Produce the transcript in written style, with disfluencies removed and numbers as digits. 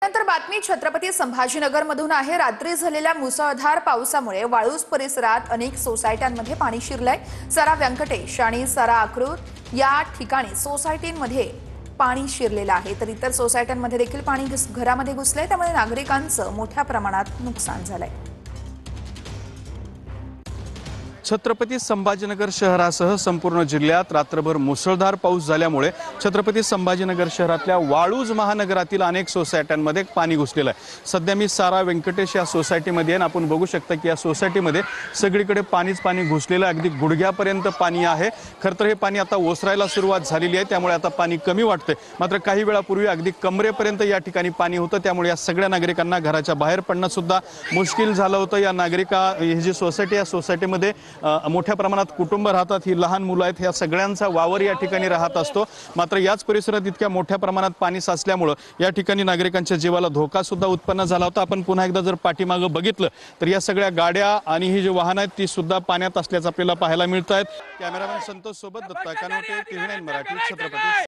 ब्रेकनंतर बातमी छत्रपती संभाजीनगरमधून आहे। रात्री झालेल्या मुसळधार पावसामुळे वाळूज परिसरात अनेक सोसायट्यांमध्ये पाणी शिरलंय। सारा व्यंकटेश आणि सारा आकृत या ठिकाणी सोसायटींमध्ये पाणी शिरलेलं आहे, तर इतर सोसायट्यांमध्ये देखील पाणी घरामध्ये घुसलंय, त्यामुळे नागरिकांचं मोठ्या प्रमाणात नुकसान झालंय। छत्रपती संभाजीनगर शहरासह संपूर्ण जिल्ह्यात रात्रभर मुसळधार पाऊस झाल्यामुळे छत्रपती संभाजीनगर शहरातल्या वाळूज महानगरातील अनेक सोसायट्यांमध्ये पाणी घुसलेलं आहे। सध्या मी सारा व्यंकटेश या सोसायटीमध्ये आहे। आपण बघू शकता की या सोसायटीमध्ये सगळीकडे पाणीच पाणी घुसलेलं आहे, अगदी गुडघ्यापर्यंत पाणी आहे। खरं तर हे पाणी आता ओसरायला सुरुवात झालेली आहे, त्यामुळे आता पाणी कमी वाटतंय। मात्र काही वेळापूर्वी अगदी कमरेपर्यंत या ठिकाणी पाणी होतं, त्यामुळे या सगळ्या नागरिकांना घराच्या बाहेर पडणं सुद्धा मुश्किल झालं होतं। या ही जी सोसायटी या सोसायटीमध्ये मोठ्या प्रमाणात कुटुंब राहतात, ही लहान मुलं आहेत, ह्या सगळ्यांचा वावर या ठिकाणी राहत असतो। मात्र याच परिसरात इतक्या मोठ्या प्रमाणात पाणी साचल्यामुळे या ठिकाणी नागरिकांच्या जीवाला धोका सुद्धा उत्पन्न झाला होता। आपण पुन्हा एकदा जर पाठीमागे बघितलं तर या सगळ्या गाड्या आणि ही जी वाहनं आहेत ती सुद्धा पाण्यात असल्याचं आपल्याला पाहायला मिळत आहेत। कॅमेरामॅन संतोष सोबत दत्ता कानोटे, TV9 मराठी, छत्रपती।